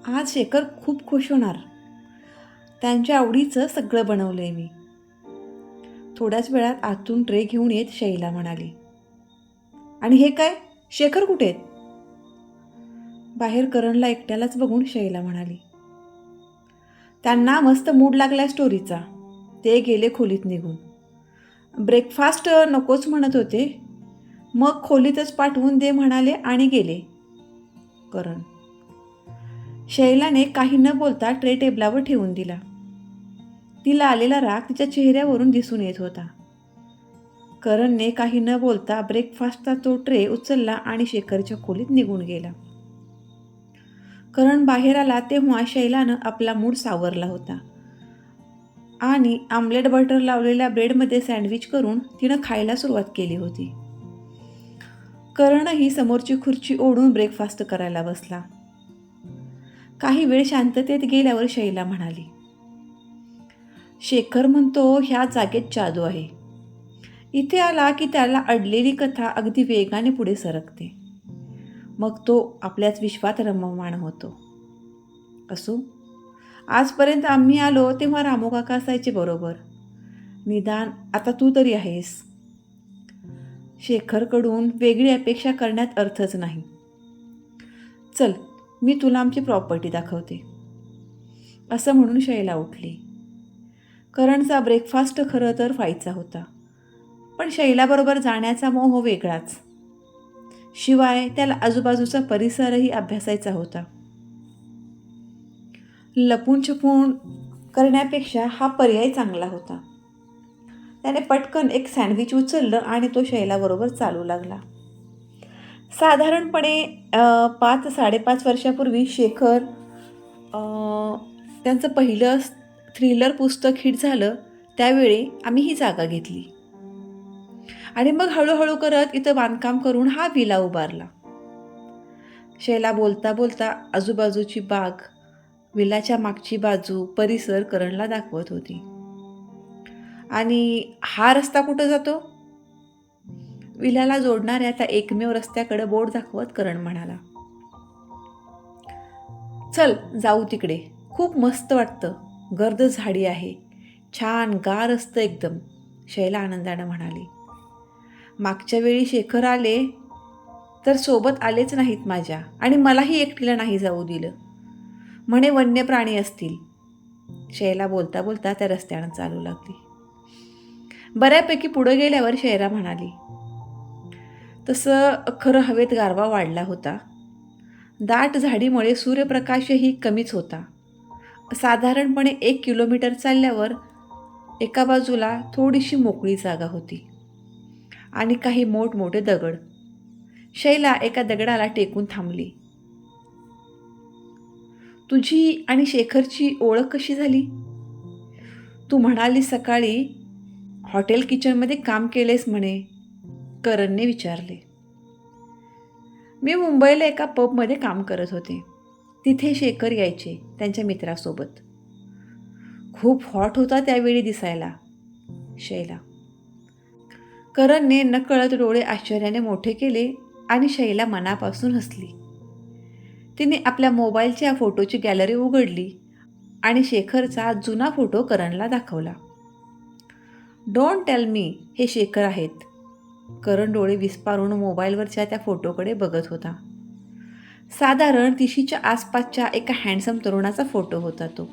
आज शेखर खूप खुश होणार. त्यांच्या आवडीचं सगळं बनवलं आहे मी. थोड्याच वेळात आतून ट्रे घेऊन येत शैला म्हणाली. आणि हे काय? शेखर कुठे आहेत? बाहेर करणला एकट्यालाच बघून शैला म्हणाली. त्यांना मस्त मूड लागलाय स्टोरीचा. ते गेले खोलीत निघून. ब्रेकफास्ट नकोच म्हणत होते. मग खोलीतच पाठवून दे म्हणाले आणि गेले. करण. शैलाने काही न बोलता ट्रे टेबलावर ठेवून दिला. तिला आलेला राग तिच्या चेहऱ्यावरून दिसून येत होता. करणने काही न बोलता ब्रेकफास्टचा तो ट्रे उचलला आणि शेखरच्या खोलीत निघून गेला. करण बाहेर आला तेव्हा शैलानं आपला मूड सावरला होता आणि आमलेट बटर लावलेल्या ब्रेडमध्ये सँडविच करून तिनं खायला सुरुवात केली होती. करणही समोरची खुर्ची ओढून ब्रेकफास्ट करायला बसला. काही वेळ शांततेत गेल्यावर शैला म्हणाली. शेखर म्हणतो ह्या जागेत जादू आहे. इथे आला की त्याला अडलेली कथा अगदी वेगाने पुढे सरकते. मग तो आपल्याच विश्वात रममाण होतो. असो, आजपर्यंत आम्ही आलो तेव्हा रामू काका असायचे बरोबर. निदान आता तू तरी आहेस. शेखरकडून वेगळी अपेक्षा करण्यात अर्थच नाही. चल, मी तुला आमची प्रॉपर्टी दाखवते. असं म्हणून शैला उठली. करणचा ब्रेकफास्ट खरं तर व्हायचा होता, पण शैलाबरोबर जाण्याचा मोह वेगळाच. शिवाय त्याला आजूबाजूचा परिसरही अभ्यासायचा होता. लपून छपून करण्यापेक्षा हा पर्याय चांगला होता. त्याने पटकन एक सँडविच उचललं आणि तो शैलाबरोबर चालू लागला. साधारणपणे 5-5.5 वर्षापूर्वी शेखर त्यांचं पहिलं थ्रिलर पुस्तक हिट झालं त्यावेळी आम्ही ही जागा घेतली आणि मग हळूहळू करत इथं बांधकाम करून हा विला उभारला. शैला बोलता बोलता आजूबाजूची बाग, विलाच्या मागची बाजू, परिसर करणला दाखवत होती. आणि हा रस्ता कुठं जातो? विलाला जोडणाऱ्या त्या एकमेव रस्त्याकडे बोट दाखवत करण म्हणाला. चल जाऊ तिकडे, खूप मस्त वाटतं. गर्द झाडी आहे, छान गार असतं एकदम, शैला आनंदानं म्हणाली. मागच्या वेळी शेखर आले तर सोबत आलेच नाहीत माझ्या आणि मलाही एकटीला नाही जाऊ दिलं. म्हणे वन्य प्राणी असतील. शैला बोलता बोलता त्या रस्त्यानं चालू लागली. बऱ्यापैकी पुढं गेल्यावर शैला म्हणाली. तसं खरं हवेत गारवा वाढला होता. दाट झाडीमुळे सूर्यप्रकाशही कमीच होता. साधारणपणे 1 किलोमीटर चालल्यावर एका बाजूला थोडीशी मोकळी जागा होती आणि काही मोठमोठे दगड. शैला एका दगडाला टेकून थांबली. तुझी आणि शेखरची ओळख कशी झाली? तू म्हणाली सकाळी हॉटेल किचनमध्ये काम केलेस म्हणे, करणने विचारले. मी मुंबईला एका पबमध्ये काम करत होते. तिथे शेखर यायचे त्यांच्या मित्रासोबत. खूप हॉट होता त्यावेळी दिसायला, शैला. करणने नकळत डोळे आश्चर्याने मोठे केले आणि शैला मनापासून हसली. तिने आपल्या मोबाईलच्या फोटोची गॅलरी उघडली आणि शेखरचा जुना फोटो करणला दाखवला. डोंट टेल मी हे शेखर आहेत. करण डोळे विस्पारून मोबाईलवरच्या त्या फोटोकडे बघत होता. साधारण 30च्या आसपासच्या एका हँडसम तरुणाचा फोटो होता तो.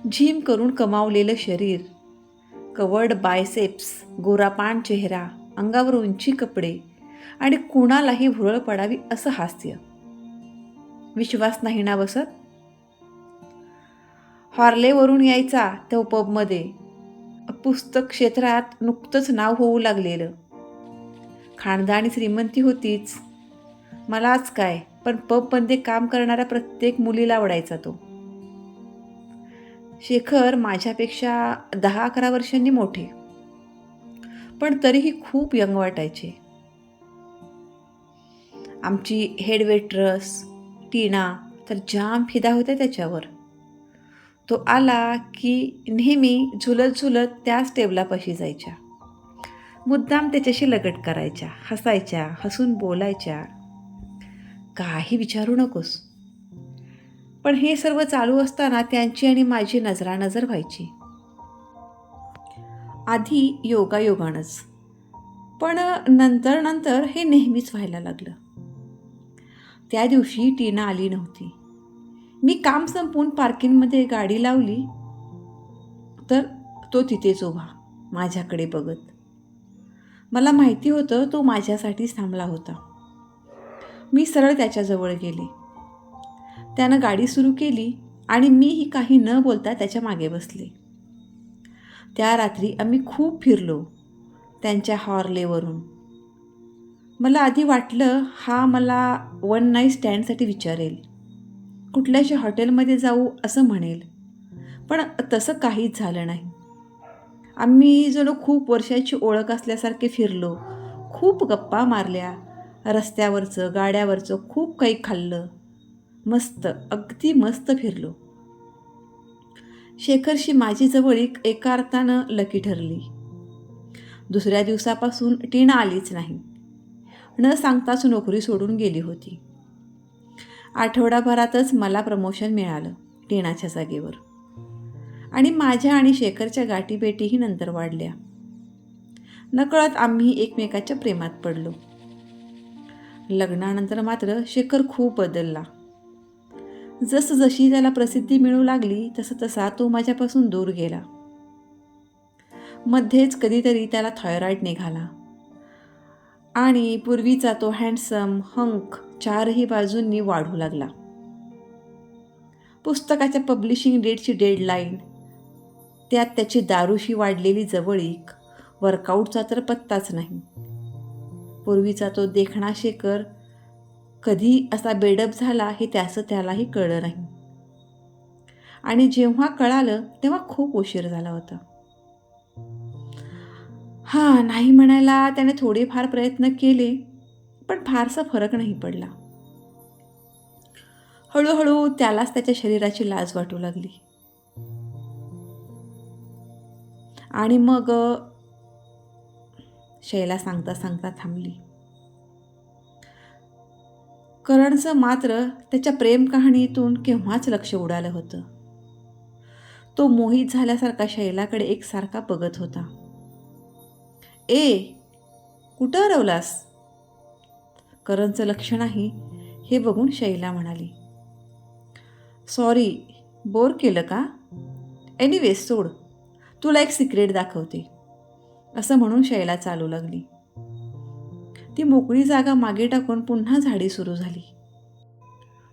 जिम करून कमावलेलं शरीर, कवर्ड बायसेप्स, गोरापान चेहरा, अंगावर उंची कपडे आणि कुणालाही भुरळ पडावी असं हास्य. विश्वास नाही ना बसत? हॉर्लेवरून यायचा तो पबमध्ये. पुस्तक क्षेत्रात नुकतंच नाव होऊ लागलेलं. खानदानी श्रीमंती होतीच. मलाच काय, पण पबमध्ये काम करणाऱ्या प्रत्येक मुलीला आवडायचा तो. शेखर माझ्यापेक्षा 10-11 वर्षांनी मोठे, पण तरीही खूप यंग वाटायचे. आमची हेड वेट्रेस टीना तर जाम फिदा होत्या त्याच्यावर. तो आला की नेहमी झुलत झुलत त्याच टेबलापाशी जायच्या. मुद्दाम त्याच्याशी लगट करायच्या, हसायच्या, हसून बोलायच्या. काही विचारू नकोस. पण हे सर्व चालू असताना त्यांची आणि माझी नजरानजर व्हायची. आधी योगायोगानंच, पण नंतर नंतर हे नेहमीच व्हायला लागलं. त्या दिवशी टीना आली नव्हती. मी काम संपवून पार्किंगमध्ये गाडी लावली तर तो तिथेच उभा, माझ्याकडे बघत. मला माहिती होतं तो माझ्यासाठीच थांबला होता. मी सरळ त्याच्याजवळ गेले. त्यानं गाडी सुरू केली आणि मीही काही न बोलता त्याच्या मागे बसले. त्या रात्री आम्ही खूप फिरलो त्यांच्या हॉर्लेवरून. मला आधी वाटलं हा मला वन नाईट स्टँडसाठी विचारेल, कुठल्याशा हॉटेलमध्ये जाऊ असं म्हणेल, पण तसं काहीच झालं नाही. आम्ही जणू खूप वर्षाची ओळख असल्यासारखे फिरलो, खूप गप्पा मारल्या, रस्त्यावरचं गाड्यावरचं खूप काही खाल्लं. मस्त, अगदी मस्त फिरलो. शेखरशी माझी जवळीक एका अर्थानं लकी ठरली. दुसऱ्या दिवसापासून टीना आलीच नाही. न सांगताच नोकरी सोडून गेली होती. आठवडाभरातच मला प्रमोशन मिळालं टीनाच्या जागेवर. आणि माझ्या आणि शेखरच्या गाठीभेटीही नंतर वाढल्या. नकळत आम्ही एकमेकाच्या प्रेमात पडलो. लग्नानंतर मात्र शेखर खूप बदलला. जसजशी त्याला प्रसिद्धी मिळू लागली तसा तसा तो माझ्यापासून दूर गेला. मध्येच कधीतरी त्याला थायरॉईड निघाला आणि पूर्वीचा तो हँडसम हंक चारही बाजूंनी वाढू लागला. पुस्तकाच्या पब्लिशिंग डेटची डेडलाईन, त्यात त्याची दारूशी वाढलेली जवळीक, वर्कआउटचा तर पत्ताच नाही. पूर्वीचा तो देखणा शेखर कधी असा बेडप झाला हे त्यालाही कळलं नाही. आणि जेव्हा कळालं तेव्हा खूप उशीर झाला होता. नाही म्हणायला त्याने थोडेफार प्रयत्न केले, पण फारसा फरक नाही पडला. हळूहळू त्यालाच त्याच्या शरीराची लाज वाटू लागली. आणि मग शैला सांगता सांगता थांबली. करणचं मात्र त्याच्या प्रेम कहाणीतून केव्हाच लक्ष उडालं होतं. तो मोहित झाल्यासारखा शैलाकडे एकसारखा बघत होता. कुठं हरवलास? करणचं लक्ष नाही हे बघून शैला म्हणाली, सॉरी, बोर केलं का? एनिवेज सोड, तुला एक सिक्रेट दाखवते, असं म्हणून शैला चालू लागली. ती मोकळी जागा मागे टाकून पुन्हा झाडी सुरू झाली.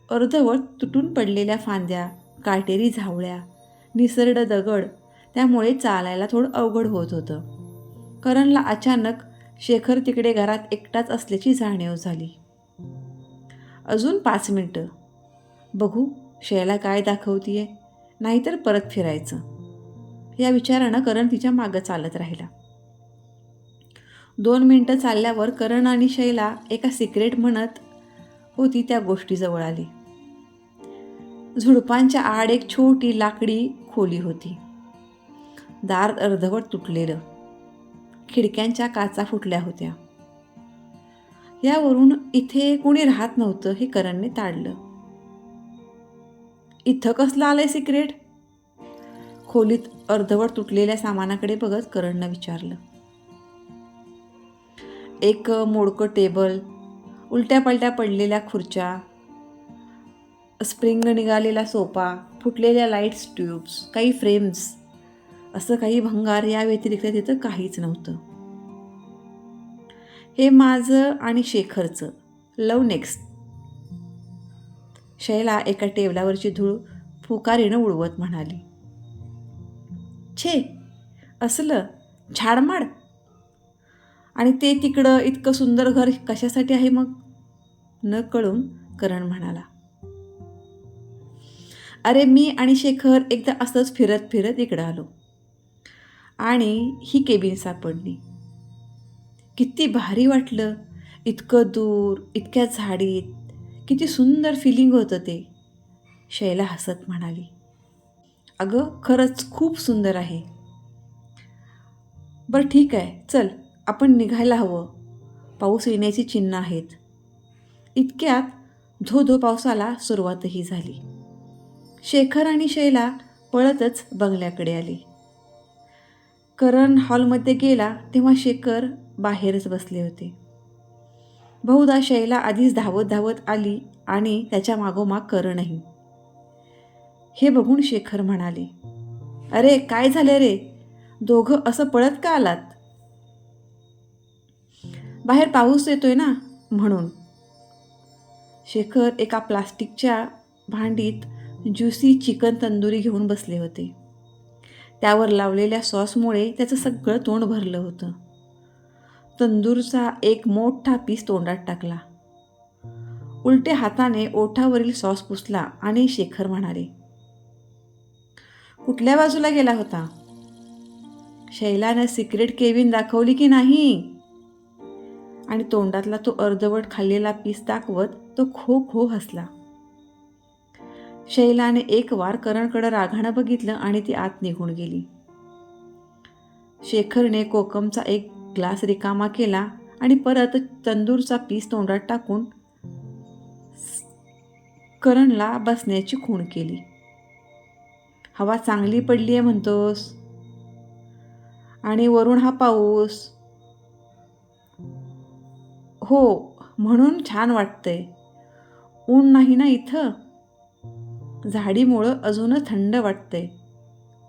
अर्धवट तुटून पडलेल्या फांद्या, काटेरी झावळ्या, निसरड दगड, त्यामुळे चालायला थोडं अवघड होत होतं. करणला अचानक शेखर तिकडे घरात एकटाच असल्याची जाणीव झाली. अजून 5 मिनटं बघू शैला काय दाखवतीये, नाहीतर परत फिरायचं, या विचारानं करण तिच्या मागं चालत राहिला. 2 मिनटं चालल्यावर करण आणि शैला एका सिक्रेट म्हणत होती त्या गोष्टीजवळ आली. झुडपांच्या आड एक छोटी लाकडी खोली होती. दार अर्धवट तुटलेलं, खिडक्यांच्या काचा फुटल्या होत्या. यावरून इथे कोणी राहत नव्हतं हे करणने ताडलं. इथं कसलं आलंय सिक्रेट? खोलीत अर्धवट तुटलेल्या सामानाकडे बघत करणनं विचारलं. एक मोडकं टेबल, उलट्या पलट्या पडलेल्या खुर्च्या, स्प्रिंग निघालेला सोफा, फुटलेल्या लाईट्स ट्यूब्स, काही फ्रेम्स, असं काही भंगार या व्यतिरिक्त तिथं काहीच नव्हतं. हे माझं आणि शेखरचं लव नेक्स्ट. शैला एका टेबलावरची धूळ फुकारीनं उडवत म्हणाली. छे, असलं झाडमाड, आणि ते तिकडं इतकं सुंदर घर कशासाठी आहे मग? न कळून करण म्हणाला. अरे मी आणि शेखर एकदा असंच फिरत फिरत इकडं आलो आणि ही केबिन सापडली. किती भारी वाटलं, इतकं दूर, इतक्या झाडीत, किती सुंदर फिलिंग होतं ते, शैला हसत म्हणाली. अगं खरंच खूप सुंदर आहे. बरं ठीक आहे, चल आपण निघायला हवं, पाऊस येण्याची चिन्ह आहेत. इतक्यात धो धो पावसाला सुरुवातही झाली. शेखर आणि शैला पळतच बंगल्याकडे आली. करण हॉलमध्ये गेला तेव्हा शेखर बाहेरच बसले होते. बहुधा शैला आधीच धावत धावत आली आणि त्याच्या मागोमाग करणही. हे बघून शेखर म्हणाले, "अरे काय झालं रे? दोघं असं पळत का आलात?" "बाहेर पाऊस येतोय ना म्हणून." शेखर एका प्लास्टिकच्या भांडीत ज्युसी चिकन तंदुरी घेऊन बसले होते. त्यावर लावलेल्या सॉसमुळे त्याचं सगळं तोंड भरलं होतं. तंदूरचा एक मोठा पीस तोंडात टाकला. उलटे हाताने ओठावरील सॉस पुसला आणि शेखर म्हणाले, "कुठल्या बाजूला गेला होता? शैलानं सिक्रेट केबिन दाखवली की नाही?" आणि तोंडातला तो अर्धवट खाल्लेला पीस दाखवत तो खो खो हसला. शैलाने एक वार करणकडे रागानं बघितलं आणि ती आत निघून गेली. शेखरने कोकमचा एक ग्लास रिकामा केला आणि परत तंदूरचा पीस तोंडात टाकून करणला बसण्याची खूण केली. "हवा चांगली पडली आहे म्हणतोस आणि वरून हा पाऊस." "हो, म्हणून छान वाटतंय. ऊन नाही ना इथं. झाडीमुळं अजूनच थंड वाटतंय."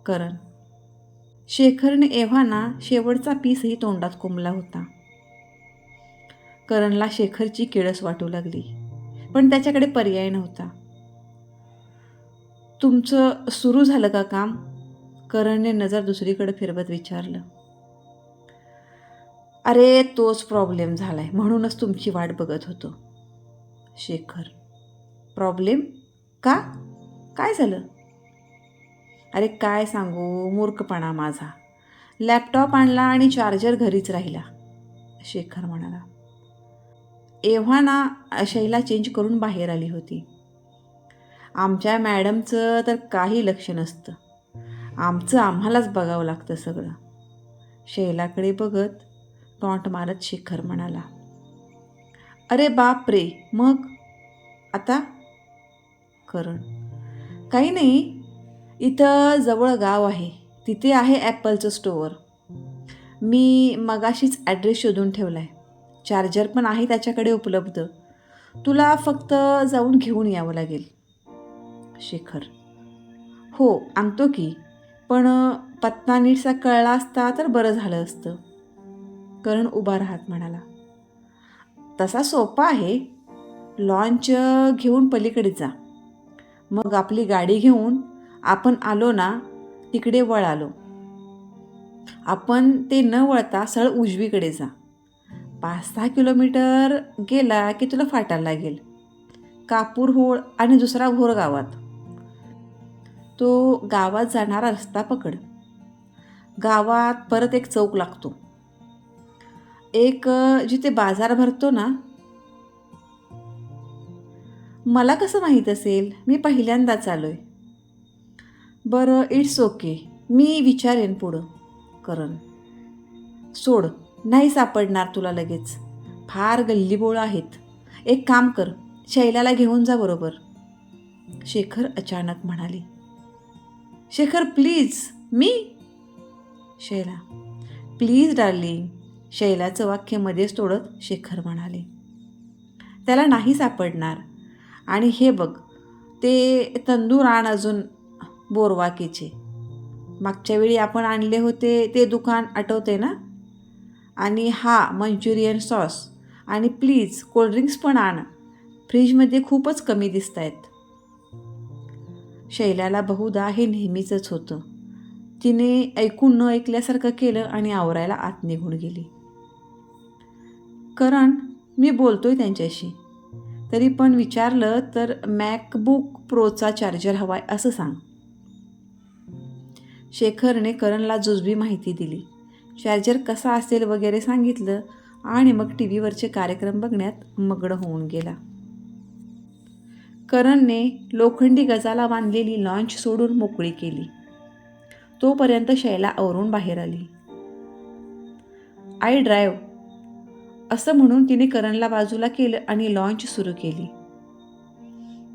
करण. शेखरने एव्हाना शेवटचा पीसही तोंडात कोंबला होता. करणला शेखरची किळस वाटू लागली, पण त्याच्याकडे पर्याय नव्हता. "तुमचं सुरू झालं का काम?" करणने नजर दुसरीकडे फिरवत विचारलं. "अरे तोच प्रॉब्लेम झालाय, म्हणूनच तुमची वाट बघत होतो." शेखर. "प्रॉब्लेम? का? काय झालं?" "अरे काय सांगू, मूर्खपणा माझा. लॅपटॉप आणला आणि चार्जर घरीच राहिला." शेखर म्हणाला. एव्हाना शैला चेंज करून बाहेर आली होती. "आमच्या मॅडमचं तर काही लक्ष नसतं. आमचं आम्हालाच बघावं लागतं सगळं." शैलाकडे बघत टॉन्ट मारत शेखर म्हणाला. "अरे बाप रे, मग आता?" करण. "काही नाही. इथं जवळ गाव आहे, तिथे आहे ॲपलचं स्टोअर. मी मगाशीच ॲड्रेस शोधून ठेवला आहे. चार्जर पण आहे त्याच्याकडे उपलब्ध. तुला फक्त जाऊन घेऊन यावं लागेल." शेखर. "हो आणतो की, पण पत्ता नीटसा कळला असता तर बरं झालं असतं." करण उभा राहत म्हणाला. "तसा सोपा आहे. लॉन्च घेऊन पलीकडे जा. मग आपली गाडी घेऊन आपण आलो ना तिकडे आलो. आपण ते न वळता सरळ उजवीकडे जा. 5-6 किलोमीटर गेला की तुला फाटायला लागेल. कापूर होळ आणि दुसरा भोर गावात. तो गावात जाणारा रस्ता पकड. गावात परत एक चौक लागतो. एक जिथे बाजार भरतो ना." "मला कसं माहीत असेल? मी पहिल्यांदाच आलोय." "बरं इट्स ओके, मी विचारेन पुढं." करण. "सोड, नाही सापडणार तुला लगेच. फार गल्लीबोळ आहेत. एक काम कर, शैलाला घेऊन जा बरोबर." शेखर अचानक म्हणाली. "शेखर प्लीज, मी?" शैला. "Please darling." शैलाचं वाक्य मध्येच तोडत शेखर म्हणाले. "त्याला नाही सापडणार. आणि हे बघ, ते तंदूर आण अजून बोरवाकीचे. मागच्या वेळी आपण आणले होते ते दुकान आठवते ना? आणि हा मंचुरियन सॉस. आणि प्लीज कोल्ड्रिंक्स पण आण. फ्रीजमध्ये खूपच कमी दिसत आहेत." शैलाला बहुधा हे नेहमीचंच होतं. तिने ऐकून न ऐकल्यासारखं केलं आणि आवरायला आत निघून गेली. "करण, मी बोलतोय त्यांच्याशी. तरी पण विचारलं तर मॅकबुक प्रोचा चार्जर हवाय असं सांग." शेखरने करणला जुजबी माहिती दिली. चार्जर कसा असेल वगैरे सांगितलं आणि मग टी व्हीवरचे कार्यक्रम बघण्यात मग्न होऊन गेला. करणने लोखंडी गजाला बांधलेली लॉन्च सोडून मोकळी केली. तोपर्यंत शैला आवरून बाहेर आली. "I drive." असं म्हणून तिने करणला बाजूला केलं आणि लॉन्च सुरू केली.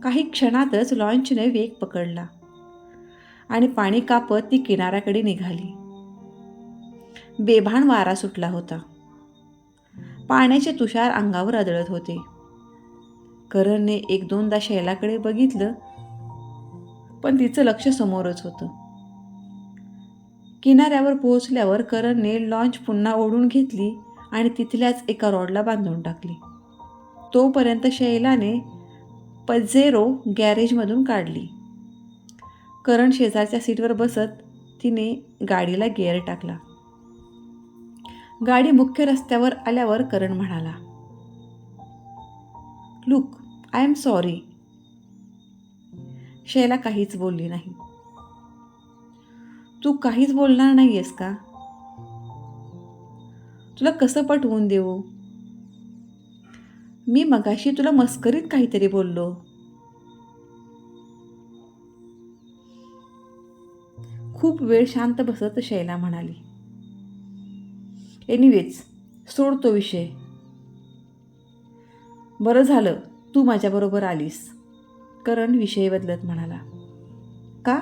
काही क्षणातच लॉन्चने वेग पकडला आणि पाणी कापत ती किनाऱ्याकडे निघाली. बेभान वारा सुटला होता. पाण्याचे तुषार अंगावर आदळत होते. करणने एक दोनदा शैलाकडे बघितलं, पण तिचं लक्ष समोरच होतं. किनाऱ्यावर पोहोचल्यावर करणने लॉन्च पुन्हा ओढून घेतली आणि तिथल्याच एका रॉडला बांधून टाकली. तोपर्यंत शैलाने पजेरो गॅरेजमधून काढली. करण शेजारच्या सीटवर बसत तिने गाडीला गिअर टाकला. गाडी मुख्य रस्त्यावर आल्यावर करण म्हणाला, look, I am sorry. Shaila काहीच बोलली नाही. तू काहीच बोलणार नाहीयेस का? तुला कसं पटवून देऊ? मी मगाशी तुला मस्करीत काहीतरी बोललो. खूप वेळ शांत बसत शैला म्हणाली, एनिवेज, सोड तो विषय. बरं झालं तू माझ्याबरोबर आलीस. करण विषय बदलत म्हणाला. का?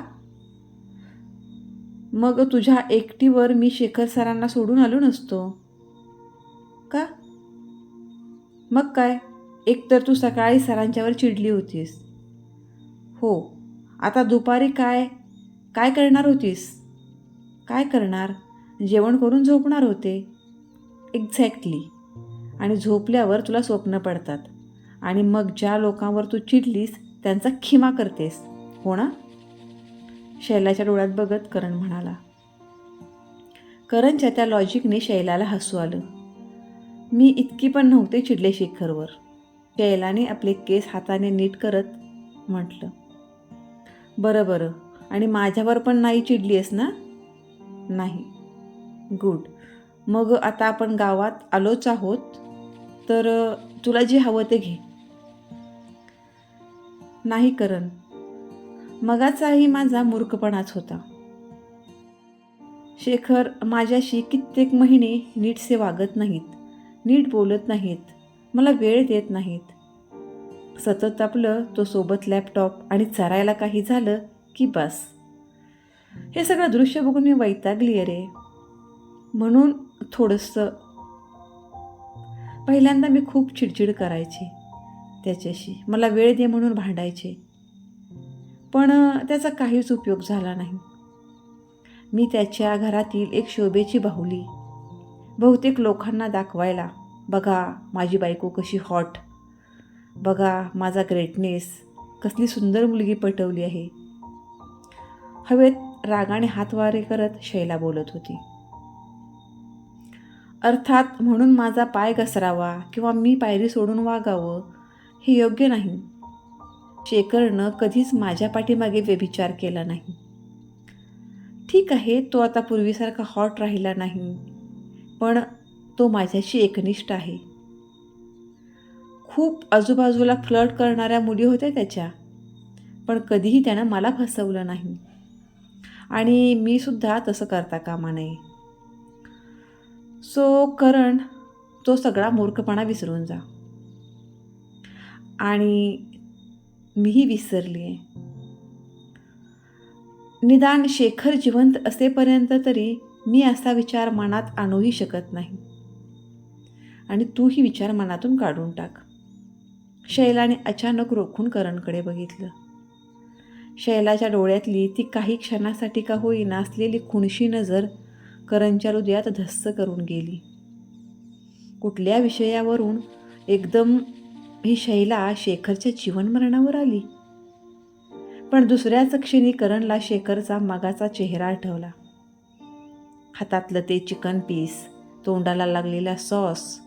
मग तुझ्या एकटीवर मी शेखर सरांना सोडून आलो नसतो का? मग काय, एकतर तू सकाळी सरांच्यावर चिडली होतीस. हो, आता दुपारी काय काय करणार होतीस? काय करणार? जेवण करून झोपणार होते. एक्झॅक्टली. आणि झोपल्यावर तुला स्वप्न पडतात आणि मग ज्या लोकांवर तू चिडलीस त्यांचा खिमा करतेस, हो ना? शैलाच्या डोळ्यात बघत करण म्हणाला. करणच्या त्या लॉजिकने शैलाला हसू आलं. मी इतकी पण नव्हते चिडले शेखरवर. शैलाने आपले केस हाताने नीट करत म्हटलं, बरं बरं, आणि माझ्यावर पण नाही चिडली आहेस ना? नाही. गुड. मग आता आपण गावात आलोच आहोत, तर तुला जे हवं ते घे. नाही करण, मगाचाही माझा मूर्खपणाच होता. शेखर माझ्याशी कित्येक महिने नीटसे वागत नाहीत, नीट बोलत नाहीत, मला वेळ देत नाहीत. सतत आपलं तो सोबत लॅपटॉप आणि चरायला काही झालं की बस. हे सगळं दृश्य बघून मी वैतागली रे. म्हणून थोडंसं पहिल्यांदा मी खूप चिडचिड करायचे त्याच्याशी, मला वेळ दे म्हणून भांडायचे, पण त्याचा काहीच उपयोग झाला नाही. मी त्याच्या घरातील एक शोभेची बाहुली, बहुतेक लोकांना दाखवायला, बघा माझी बायको कशी हॉट, बघा माझा ग्रेटनेस, कसली सुंदर मुलगी पटवली आहे. हवेत रागाने हातवारे करत शैला बोलत होती. अर्थात म्हणून माझा पाय घसरावा किंवा मी पायरी सोडून वागावं हे योग्य नाही. शेखरनं कधीच माझ्या पाठीमागे व्यभिचार केला नाही. ठीक आहे, तो आता पूर्वीसारखा हॉट राहिला नाही, पण तो माझ्याशी एकनिष्ठ आहे. खूप आजूबाजूला फ्लर्ट करणाऱ्या मुली होत्या त्याच्या, पण कधीही त्यानं मला फसवलं नाही आणि मी सुद्धा तसं करता कामा नये. सो करण, तो सगळा मूर्खपणा विसरून जा. आणि मीही विसरली आहे. निदान शेखर जिवंत असेपर्यंत तरी मी असा विचार मनात आणूही शकत नाही. आणि तूही विचार मनातून काढून टाक. शैलाने अचानक रोखून करणकडे बघितलं. शैलाच्या डोळ्यातली ती काही क्षणासाठी का होईना असलेली खुणशी नजर करणच्या हृदयात धस्स करून गेली. कुठल्या विषयावरून एकदम ही शैला शेखरच्या जीवनमरणावर आली? पण दुसऱ्याच क्षणी करणला शेखरचा मगाचा चेहरा आठवला. हातातलं ते चिकन पीस, तोंडाला लागलेला सॉस,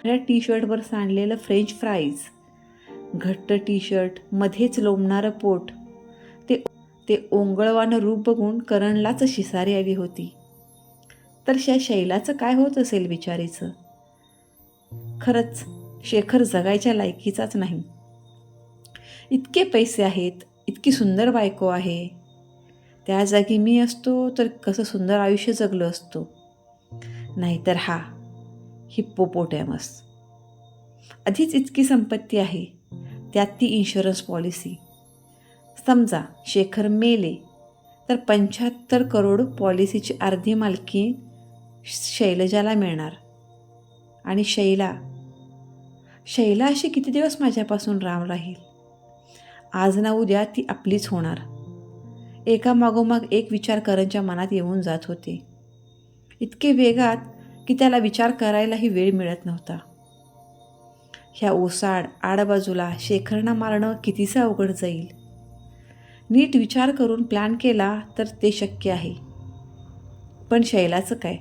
टी शर्टवर सांडलेलं फ्रेंच फ्राईज, घट्ट टी शर्ट, मध्येच लोंबणारं पोट, ते ओंगळवानं रूप बघून करणलाच शिसारी आली होती. तर शैलाचं काय होत असेल बिचारीचं? खरंच शेखर जगायच्या लायकीचाच नाही. इतके पैसे आहेत, इतकी सुंदर बायको आहे, त्या जागी मी असतो तर कसं सुंदर आयुष्य जगलो असतो. नाहीतर हा हिप्पोपोटॅमस. आधीच इतकी संपत्ती आहे, त्यात ती इन्शुरन्स पॉलिसी, समजा शेखर मेले तर 75 करोड पॉलिसीची अर्धी मालकी शैलजाला मिळणार. आणि शैला अशी किती दिवस माझ्यापासून राम राहील? आज ना उद्या ती आपलीच होणार. एका मागोमाग एक विचार करणच्या मनात येऊन जात होते, इतके वेगात की त्याला विचार करायलाही वेळ मिळत नव्हता. ह्या ओसाड आडबाजूला शेखरना मारणं कितीसं अवघड जाईल. नीट विचार करून प्लॅन केला तर ते शक्य आहे. पण शैलाचं काय?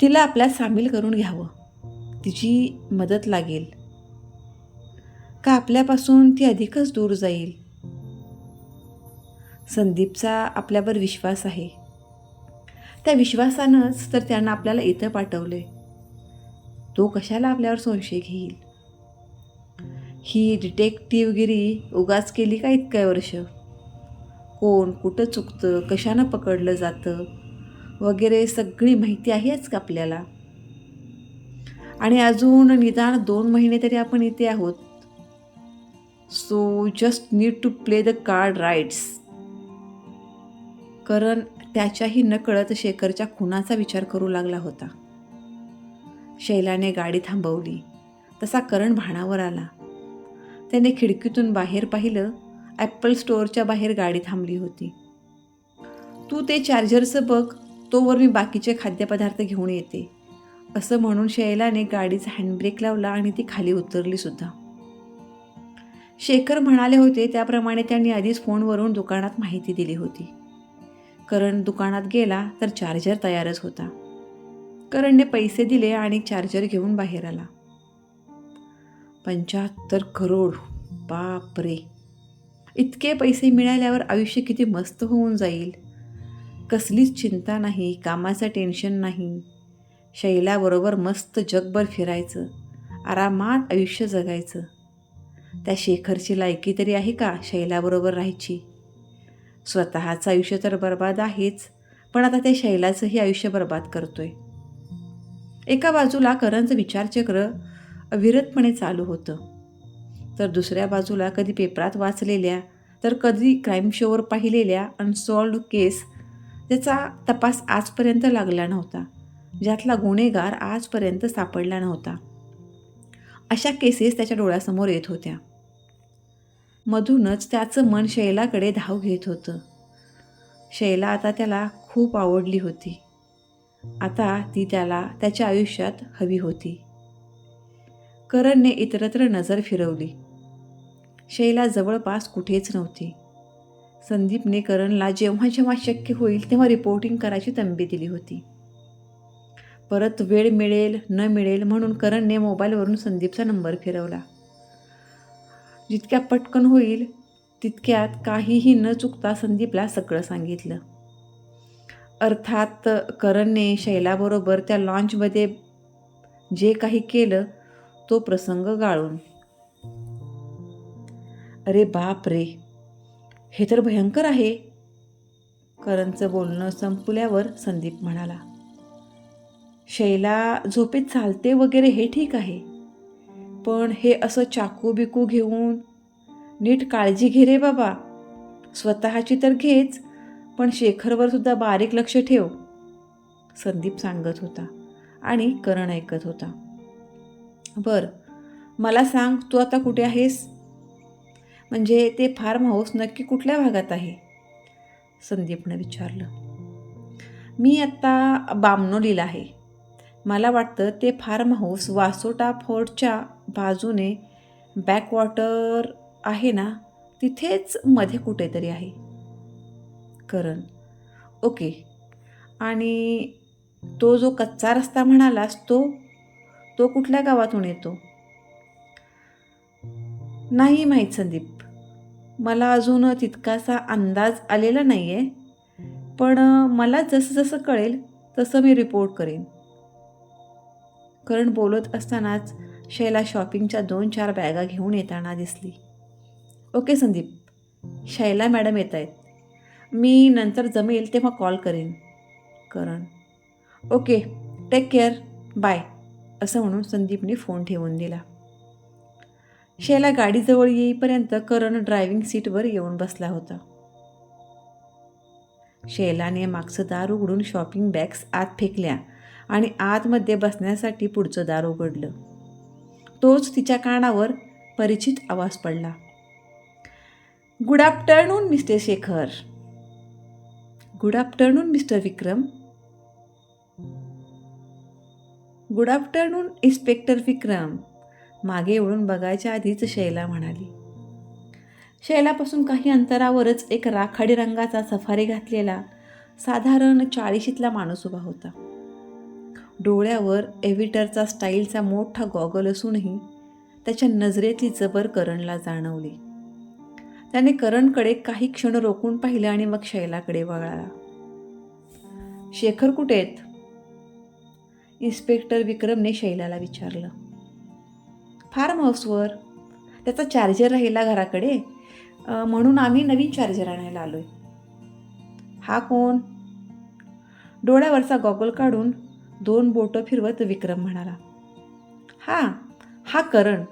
तिला आपल्यात सामील करून घ्यावं, तिची मदत लागेल का आपल्यापासून ती अधिकच दूर जाईल? संदीपचा आपल्यावर विश्वास आहे. त्या विश्वासानंच तर त्यानं आपल्याला इथं पाठवले. तो कशाला आपल्यावर संशय घेईल? ही डिटेक्टिव्हगिरी उगाच केली का इतक्या वर्ष? कोण कुठं चुकतं, कशानं पकडलं जातं वगैरे सगळी माहिती आहेच का आपल्याला? आणि अजून निदान 2 महिने तरी आपण इथे आहोत. So just need to play the card rights. Karan त्याच्याही नकळत शेखरच्या खुनाचा विचार करू लागला होता. शैलाने गाडी थांबवली तसा करण भानावर आला. त्याने खिडकीतून बाहेर पाहिलं. ॲपल स्टोअरच्या बाहेर गाडी थांबली होती. तू ते चार्जरचं बघ, तोवर मी बाकीचे खाद्यपदार्थ घेऊन येते, असं म्हणून शैलाने गाडीचा हँडब्रेक लावला आणि ती खाली उतरली सुद्धा. शेखर म्हणाले होते त्याप्रमाणे त्यांनी आधीच फोनवरून दुकानात माहिती दिली होती. करण दुकानात गेला तर चार्जर तयारच होता. करणने पैसे दिले आणि चार्जर घेऊन बाहेर आला. 75 करोड, बाप रे! इतके पैसे मिळाल्यावर आयुष्य किती मस्त होऊन जाईल. कसलीच चिंता नाही, कामाचं टेन्शन नाही. शैलाबरोबर मस्त जगभर फिरायचं, आरामात आयुष्य जगायचं. त्या शेखरची लायकी तरी आहे का शैलाबरोबर राहायची? स्वतःचं आयुष्य तर बर्बाद आहेच, पण आता त्या शैलाचंही आयुष्य बर्बाद करतोय. एका बाजूला करणचं विचारचक्र अविरतपणे चालू होतं, तर दुसऱ्या बाजूला कधी पेपरात वाचलेल्या तर कधी क्राईम शोवर पाहिलेल्या अनसॉल्व्ड केस ज्याचा तपास आजपर्यंत लागला नव्हता, ज्यातला गुन्हेगार आजपर्यंत सापडला नव्हता, अशा केसेस त्याच्या डोळ्यासमोर येत होत्या. मधूनच त्याचं मन शैलाकडे धाव घेत होतं. शैला आता त्याला खूप आवडली होती. आता ती त्याला त्याच्या आयुष्यात हवी होती. करणने इतरत्र नजर फिरवली. शैला जवळपास कुठेच नव्हती. संदीपने करणला जेव्हा जेव्हा शक्य होईल तेव्हा रिपोर्टिंग करायची तंबी दिली होती. परत वेळ मिळेल न मिळेल म्हणून करणने मोबाईलवरून संदीपचा नंबर फिरवला. जितक्या पटकन होईल तितक्यात काहीही न चुकता संदीपला सगळं सांगितलं. अर्थात करणने शैलाबरोबर त्या लॉन्चमध्ये जे काही केलं तो प्रसंग गाळून. अरे बाप रे, हे तर भयंकर आहे. करणचं बोलणं संपल्यावर संदीप म्हणाला, शैला झोपेत चालते वगैरे हे ठीक आहे, पण हे असं चाकू बिकू घेऊन नीट काळजी घे रे बाबा. स्वतःची तर घेच, पण शेखरवर सुद्धा बारीक लक्ष ठेव. संदीप सांगत होता आणि करण ऐकत होता. बरं, मला सांग, तू आता कुठे आहेस? म्हणजे ते फार्म हाऊस नक्की कुठल्या भागात आहे? संदीपनं विचारलं. मी आत्ता बामनोलीला आहे. मला वाटतं ते फार्म हाऊस वासोटा फोर्टच्या बाजूने बॅकवॉटर आहे ना, तिथेच मध्ये कुठेतरी आहे. करण, ओके. आणि तो जो कच्चा रस्ता म्हणालास तो कुठल्या गावातून येतो? नाही माहीत संदीप, मला अजून तितकासा अंदाज आलेला नाही आहे, पण मला जसं जसं कळेल तसं मी रिपोर्ट करेन. करण बोलत असतानाच शैला शॉपिंगच्या 2-4 बॅगा घेऊन येताना दिसली. ओके संदीप, शैला मॅडम येत आहेत. मी नंतर जमेल तेव्हा कॉल करेन. करण, ओके, टेक केअर, बाय, असं म्हणून संदीपने फोन ठेवून दिला. शैला गाडीजवळ येईपर्यंत करण ड्रायव्हिंग सीटवर येऊन बसला होता. शैलाने मागचं दार उघडून शॉपिंग बॅग्स आत फेकल्या आणि आतमध्ये बसण्यासाठी पुढचं दार उघडलं. तोच तिच्या कानावर परिचित आवाज पडला. Good afternoon mister Shekhar. Good afternoon mister Vikram. Good afternoon inspector Vikram. मागे वळून बघायच्या आधीच शैला म्हणाली. शैलापासून काही अंतरावरच एक राखाडी रंगाचा सफारी घातलेला साधारण 40शीतला माणूस उभा होता. डोळ्यावर एव्हिटरचा स्टाईलचा मोठा गॉगल असूनही त्याच्या नजरेतली जबर करणला जाणवली. त्याने करणकडे काही क्षण रोखून पाहिलं आणि मग शैलाकडे वळाला. शेखर कुठे आहेत? इन्स्पेक्टर विक्रमने शैलाला विचारलं. फार्म हाऊसवर. त्याचा चार्जर राहिला घराकडे, म्हणून आम्ही नवीन चार्जर आणायला आलोय. हा कोण? डोळ्यावरचा गॉगल काढून 2 बोटं फिरवत विक्रम म्हणाला. हा करण.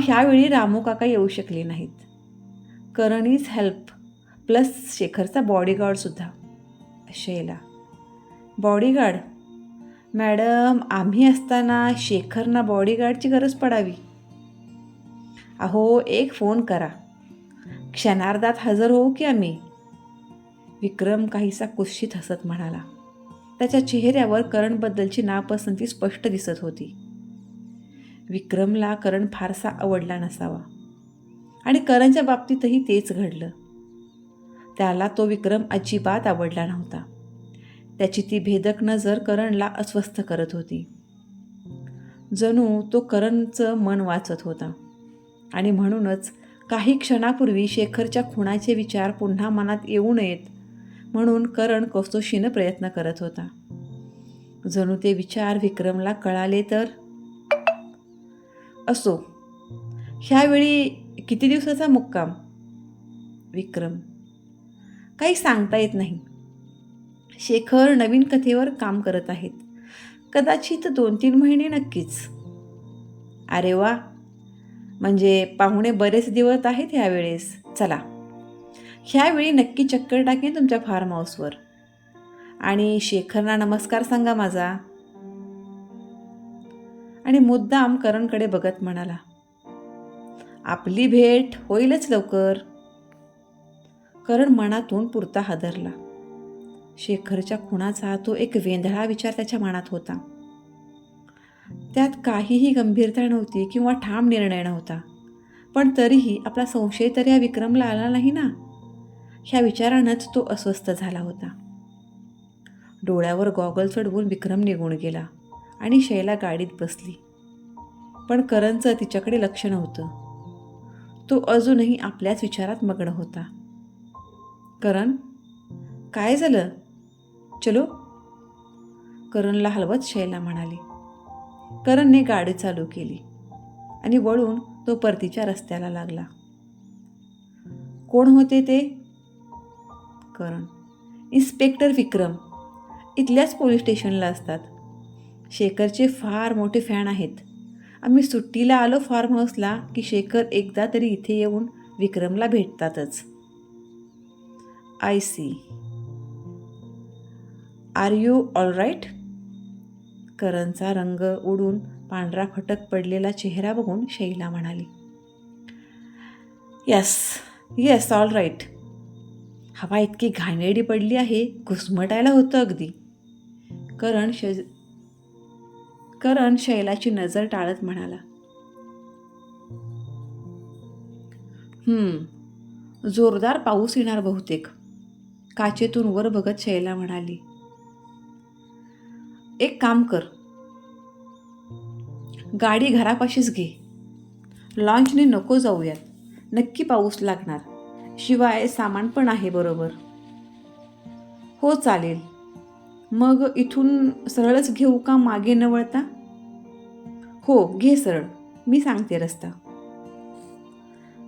ह्यावेळी रामू काका येऊ शकले नाहीत. करण इज हेल्प प्लस शेखरचा बॉडीगार्डसुद्धा. शैला. बॉडीगार्ड? मॅडम, आम्ही असताना शेखरना बॉडीगार्डची गरज पडावी? अहो, एक फोन करा, क्षणार्धात हजर होऊ की आम्ही. विक्रम काहीसा कुत्सित हसत म्हणाला. त्याच्या चेहऱ्यावर करणबद्दलची नापसंती स्पष्ट दिसत होती. विक्रमला करण फारसा आवडला नसावा आणि करणच्या बाबतीतही तेच घडलं. त्याला तो विक्रम अजिबात आवडला नव्हता. त्याची ती भेदक नजर करणला अस्वस्थ करत होती. जणू तो करणचं मन वाचत होता आणि म्हणूनच काही क्षणापूर्वी शेखरच्या खुनाचे विचार पुन्हा मनात येऊ नयेत म्हणून करण कसोशीनं प्रयत्न करत होता. जणू ते विचार विक्रमला कळाले तर. असो, ह्यावेळी किती दिवसाचा मुक्काम? विक्रम. काही सांगता येत नाही. शेखर नवीन कथेवर काम करत आहेत. कदाचित 2-3 महिने नक्कीच. अरे वा, म्हणजे पाहुणे बरेच दिवस आहेत ह्यावेळेस. चला, ह्यावेळी नक्की चक्कर टाकेन तुमच्या फार्म हाऊसवर. आणि शेखरना नमस्कार सांगा माझा. आणि मुद्दाम करणकडे बघत म्हणाला. आपली भेट होईलच लवकर. करण मनातून पुरता हादरला. शेखरच्या खुनाचा तो एक वेंधळा विचार त्याच्या मनात होता. त्यात काहीही गंभीरता नव्हती किंवा ठाम निर्णय नव्हता. पण तरीही आपला संशय तर या विक्रमला आला नाही ना, ह्या विचारानंच तो अस्वस्थ झाला होता. डोळ्यावर गॉगल चढवून विक्रम निघून गेला आणि शैला गाडीत बसली. पण करणचं तिच्याकडे लक्ष नव्हतं. तो अजूनही आपल्याच विचारात मग्न होता. करण, काय झालं? चलो, करणला हलवत शैला म्हणाली. करणने गाडी चालू केली आणि वळून तो परतीच्या रस्त्याला लागला. कोण होते ते? करण. इन्स्पेक्टर विक्रम. इथल्याच पोलीस स्टेशनला असतात. शेखरचे फार मोठे फॅन आहेत. आम्ही सुट्टीला आलो फार्म हाऊसला की शेखर एकदा तरी इथे येऊन विक्रमला भेटतातच. I see. Are you all right? करणचा रंग उडून पांढरा फटक पडलेला चेहरा बघून शैला म्हणाली. Yes all right. हवा इतकी घाणेरडी पडली आहे, घुसमटायला होतं अगदी. करण शैलाची नजर टाळत म्हणाला. जोरदार पाऊस येणार बहुतेक. काचेतून वर बघत शैला म्हणाली. एक काम कर, गाडी घरापाशीच घे. लॉन्चने नको जाऊयात. नक्की पाऊस लागणार. शिवाय सामान पण आहे बरोबर. हो चालेल. मग इथून सरळच घेऊ का मागे न वळता? हो, घे सरळ. मी सांगते रस्ता.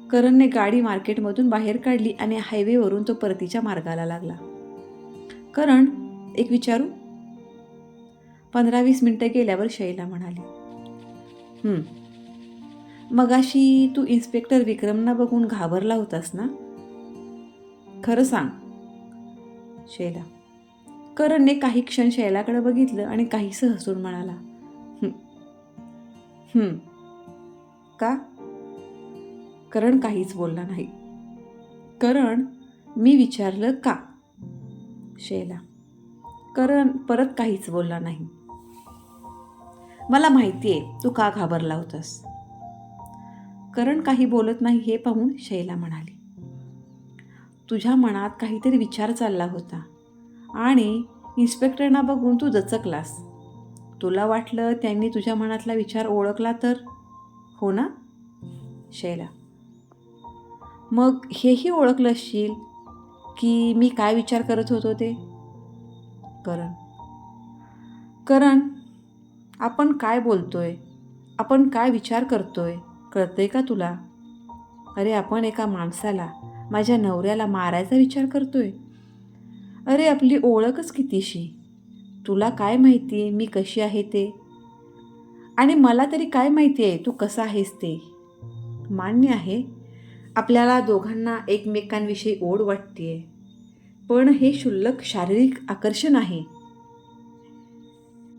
करणने गाडी मार्केटमधून बाहेर काढली आणि हायवेवरून तो परतीच्या मार्गाला लागला. करण, एक विचारू? 15-20 मिनिटं गेल्यावर शैला म्हणाली. मगाशी तू इन्स्पेक्टर विक्रमना बघून घाबरला होतास ना? खरं सांग. शैला. करणने काही क्षण शैलाकडे बघितलं आणि काहीसं हसून म्हणाला, "हं, हं." का? करण काहीच बोलला नाही. करण, मी विचारलं का? शैला. करण परत काहीच बोलला नाही. मला माहिती आहे तू का घाबरला होतास. करण काही बोलत नाही हे पाहून शैला म्हणाली, तुझ्या मनात काहीतरी विचार चालला होता आणि इन्स्पेक्टरना बघून तू दचकलास. तुला वाटलं त्यांनी तुझ्या मनातला विचार ओळखला तर, हो ना? शैला. मग हेही ओळखलं असशील की मी काय विचार करत होतो ते? करण. करण, आपण काय बोलतोय, आपण काय विचार करतोय कळतंय का तुला? अरे आपण एका माणसाला, माझ्या नवऱ्याला मारायचा विचार करतोय. अरे आपली ओळखच कितीशी. तुला काय माहिती आहे मी कशी आहे ते, आणि मला तरी काय माहिती आहे तू कसा आहेस ते. मान्य आहे आपल्याला दोघांना एकमेकांविषयी ओढ वाटतेय, पण हे क्षुल्लक शारीरिक आकर्षण आहे.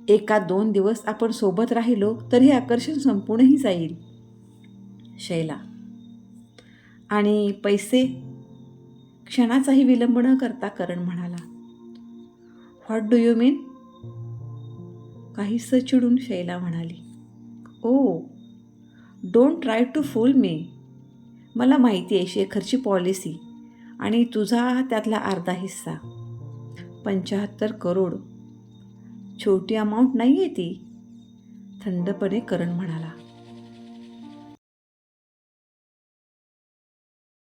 1-2 दिवस आपण सोबत राहिलो तर हे आकर्षण संपूनही जाईल. शैला. आणि पैसे? क्षणाचाही विलंब न करता करण म्हणाला. What do you mean? काहीसं चिडून शैला म्हणाली, oh don't try to fool me. मला माहिती आहे शेखरची पॉलिसी आणि तुझा त्यातला अर्धा हिस्सा. 75 करोड छोटी अमाऊंट नाही आहे ती. थंडपणे करण म्हणाला.